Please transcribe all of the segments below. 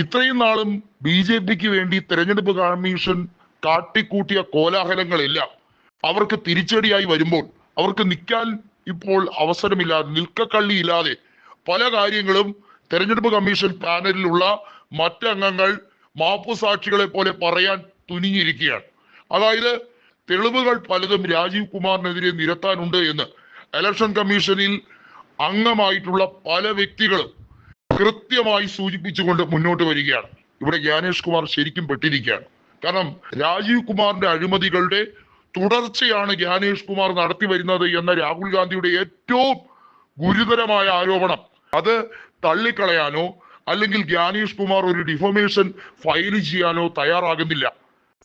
ഇത്രയും നാളും ബി.ജെ.പിക്ക് വേണ്ടി തെരഞ്ഞെടുപ്പ് കമ്മീഷൻ കാട്ടിക്കൂട്ടിയ കോലാഹലങ്ങളെല്ലാം അവർക്ക് തിരിച്ചടിയായി വരുമ്പോൾ അവർക്ക് നിൽക്കാൻ ഇപ്പോൾ അവസരമില്ലാതെ, നിൽക്കക്കള്ളിയില്ലാതെ പല കാര്യങ്ങളും തെരഞ്ഞെടുപ്പ് കമ്മീഷൻ പാനലിലുള്ള മറ്റംഗങ്ങൾ മാപ്പുസാക്ഷികളെ പോലെ പറയാൻ തുനിഞ്ഞിരിക്കുകയാണ്. അതായത് തെളിവുകൾ പലതും രാജീവ് കുമാറിനെതിരെ നിരത്താനുണ്ട് എന്ന് ഇലക്ഷൻ കമ്മീഷനിൽ അംഗമായിട്ടുള്ള പല വ്യക്തികളും കൃത്യമായി സൂചിപ്പിച്ചുകൊണ്ട് മുന്നോട്ട് വരികയാണ്. ഇവിടെ ജ്ഞാനേഷ് കുമാർ ശരിക്കും പെട്ടിരിക്കുകയാണ്. കാരണം രാജീവ് കുമാറിന്റെ അഴിമതികളുടെ തുടർച്ചയാണ് ജ്ഞാനേഷ് കുമാർ നടത്തി വരുന്നത് എന്ന രാഹുൽ ഗാന്ധിയുടെ ഏറ്റവും ഗുരുതരമായ ആരോപണം അത് തള്ളിക്കളയാനോ അല്ലെങ്കിൽ ജ്ഞാനേഷ് കുമാർ ഒരു ഡിഫമേഷൻ ഫയൽ ചെയ്യാനോ തയ്യാറാകുന്നില്ല.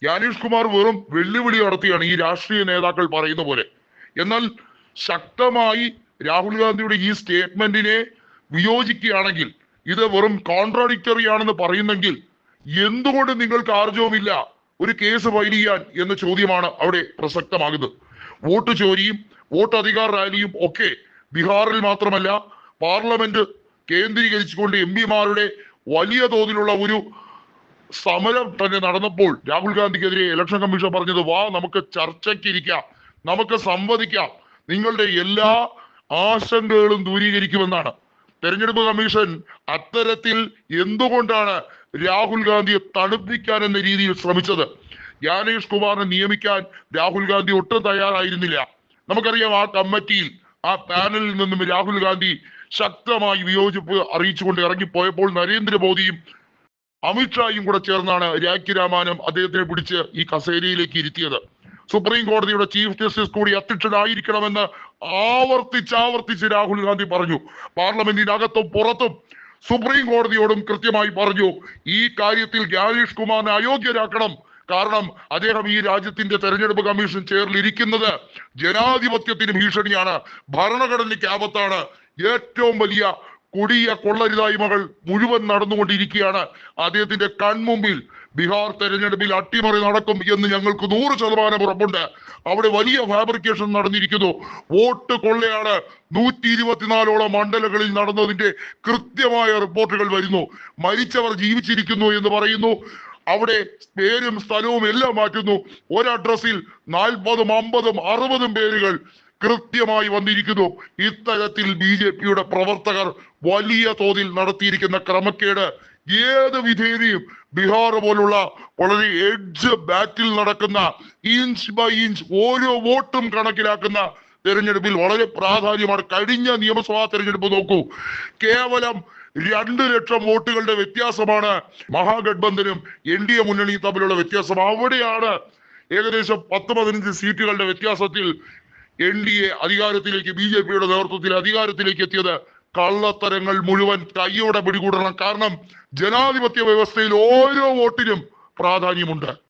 ജ്ഞാനേഷ് കുമാർ വെറും വെല്ലുവിളി നടത്തിയാണ് ഈ രാഷ്ട്രീയ നേതാക്കൾ പറയുന്ന പോലെ. എന്നാൽ ശക്തമായി രാഹുൽ ഗാന്ധിയുടെ ഈ സ്റ്റേറ്റ്മെന്റിനെ വിയോജിക്കുകയാണെങ്കിൽ, ഇത് വെറും കോൺട്രാഡിക്ടറി ആണെന്ന് പറയുന്നെങ്കിൽ എന്തുകൊണ്ട് നിങ്ങൾക്ക് ആർജവുമില്ല ഒരു കേസ് ഫയൽ ചെയ്യാൻ എന്ന ചോദ്യമാണ് അവിടെ പ്രസക്തമാകുന്നത്. വോട്ട് ചോരിയും വോട്ട് അധികാർ റാലിയും ഒക്കെ ബീഹാറിൽ മാത്രമല്ല പാർലമെന്റ് കേന്ദ്രീകരിച്ചുകൊണ്ട് എംപിമാരുടെ വലിയ തോതിലുള്ള ഒരു സമരം തന്നെ നടന്നപ്പോൾ രാഹുൽ ഗാന്ധിക്കെതിരെ ഇലക്ഷൻ കമ്മീഷൻ പറഞ്ഞത്, വാ നമുക്ക് ചർച്ചയ്ക്കിരിക്കാം, നമുക്ക് സംവദിക്കാം, നിങ്ങളുടെ എല്ലാ ആശങ്കകളും ദൂരീകരിക്കുമെന്നാണ്. തെരഞ്ഞെടുപ്പ് കമ്മീഷൻ അത്തരത്തിൽ എന്തുകൊണ്ടാണ് രാഹുൽ ഗാന്ധിയെ തണുപ്പിക്കാൻ എന്ന രീതിയിൽ ശ്രമിച്ചത്? ജ്ഞാനേഷ് കുമാറിനെ നിയമിക്കാൻ രാഹുൽ ഗാന്ധി ഒട്ടും തയ്യാറായിരുന്നില്ല. നമുക്കറിയാം, ആ കമ്മിറ്റിയിൽ ആ പാനലിൽ നിന്നും രാഹുൽ ഗാന്ധി ശക്തമായി വിയോജിപ്പ് അറിയിച്ചുകൊണ്ട് ഇറങ്ങിപ്പോയപ്പോൾ നരേന്ദ്രമോദിയും അമിത്ഷായും കൂടെ ചേർന്നാണ് രാഖി രാമാനം അദ്ദേഹത്തിനെ പിടിച്ച് ഈ കസേരയിലേക്ക് ഇരുത്തിയത്. സുപ്രീം കോടതിയുടെ ചീഫ് ജസ്റ്റിസ് കൂടി അധ്യക്ഷനായിരിക്കണമെന്ന് ആവർത്തിച്ച് രാഹുൽ ഗാന്ധി പറഞ്ഞു. പാർലമെന്റിനകത്തും പുറത്തും സുപ്രീം കോടതിയോടും കൃത്യമായി പറഞ്ഞു, ഈ കാര്യത്തിൽ ജ്ഞാനേഷ് കുമാറിനെ അയോഗ്യരാക്കണം. കാരണം അദ്ദേഹം ഈ രാജ്യത്തിന്റെ തെരഞ്ഞെടുപ്പ് കമ്മീഷൻ ചെയറിലിരിക്കുന്നത് ജനാധിപത്യത്തിന് ഭീഷണിയാണ്, ഭരണഘടനയ്ക്ക് ആപത്താണ്, ഏറ്റവും വലിയ കൊടിയ കൊള്ളരുതായ്മകൾ മുഴുവൻ നടന്നുകൊണ്ടിരിക്കുകയാണ്. അദ്ദേഹത്തിന്റെ കൺമുമ്പിൽ ബീഹാർ തെരഞ്ഞെടുപ്പിൽ അട്ടിമറി നടക്കും എന്ന് ഞങ്ങൾക്ക് 100% ഉറപ്പുണ്ട്. അവിടെ വലിയ ഫാബ്രിക്കേഷൻ നടന്നിരിക്കുന്നു. വോട്ട് കൊള്ളയാണ് 124ഓളം മണ്ഡലങ്ങളിൽ നടന്നതിന്റെ കൃത്യമായ റിപ്പോർട്ടുകൾ വരുന്നു. മരിച്ചവർ ജീവിച്ചിരിക്കുന്നു എന്ന് പറയുന്നു. അവിടെ പേരും സ്ഥലവും എല്ലാം മാറ്റുന്നു. ഒരു അഡ്രസ്സിൽ 40, 50, 60 പേരുകൾ കൃത്യമായി വന്നിരിക്കുന്നു. ഇത്തരത്തിൽ ബി.ജെ.പിയുടെ പ്രവർത്തകർ വലിയ തോതിൽ നടത്തിയിരിക്കുന്ന ക്രമക്കേട് ഏത് വിധേനയും ബീഹാർ പോലുള്ള വളരെ എഡ്ജ് ബാറ്റിൽ നടക്കുന്ന ഇഞ്ച് ബൈ ഇഞ്ച് ഓരോ വോട്ടും കണക്കിലാക്കുന്ന തെരഞ്ഞെടുപ്പിൽ വളരെ പ്രാധാന്യമാണ്. കഴിഞ്ഞ നിയമസഭാ തെരഞ്ഞെടുപ്പ് നോക്കൂ, കേവലം 2 ലക്ഷം വോട്ടുകളുടെ വ്യത്യാസമാണ് മഹാഗഡ്ബന്ധനും NDA മുന്നണിയും തമ്മിലുള്ള വ്യത്യാസം. അവിടെയാണ് ഏകദേശം 10-15 സീറ്റുകളുടെ വ്യത്യാസത്തിൽ NDA അധികാരത്തിലേക്ക്, ബി.ജെ.പിയുടെ നേതൃത്വത്തിൽ അധികാരത്തിലേക്ക് എത്തിയത്. കള്ളത്തരങ്ങൾ മുഴുവൻ കൈയോടെ പിടികൂടണം. കാരണം ജനാധിപത്യ വ്യവസ്ഥയിൽ ഓരോ വോട്ടിനും പ്രാധാന്യമുണ്ട്.